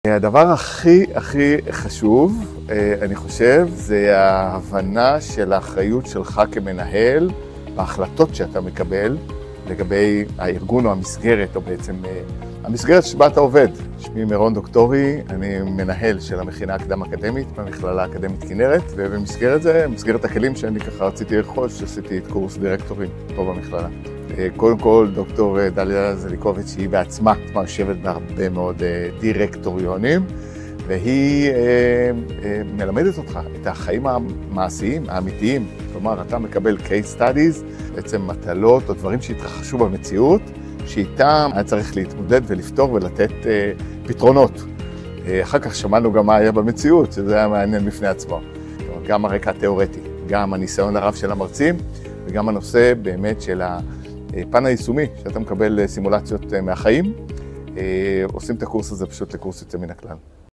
הדבר הכי חשוב, אני חושב, זה ההבנה של האחריות שלך כמנהל בהחלטות שאתה מקבל לגבי הארגון או המסגרת, או בעצם המסגרת שבה אתה עובד. שמי מירון דוקטורי, אני מנהל של המכינה הקדם-אקדמית במכללה האקדמית כנרת, ובמסגרת זה, במסגרת הכלים שאני ככה רציתי לרכוש, עשיתי את קורס דירקטורים פה במכללה. קודם כל, דוקטור דליה זליקוביץ' היא בעצמה יושבת בהרבה מאוד דירקטוריונים, והיא מלמדת אותך את החיים המעשיים, האמיתיים. כלומר, אתה מקבל case studies, בעצם מטלות או דברים שהתרחשו במציאות, שאיתם היה צריך להתמודד ולפתור ולתת פתרונות. אחר כך שמענו גם מה היה במציאות, שזה היה מעניין בפני עצמו. כלומר, גם הרקע התיאורטי, גם הניסיון הרב של המרצים, וגם הנושא באמת של הפן היישומי, שאתה מקבל סימולציות מהחיים. עושים את הקורס הזה פשוט לקורס יוצא מן הכלל.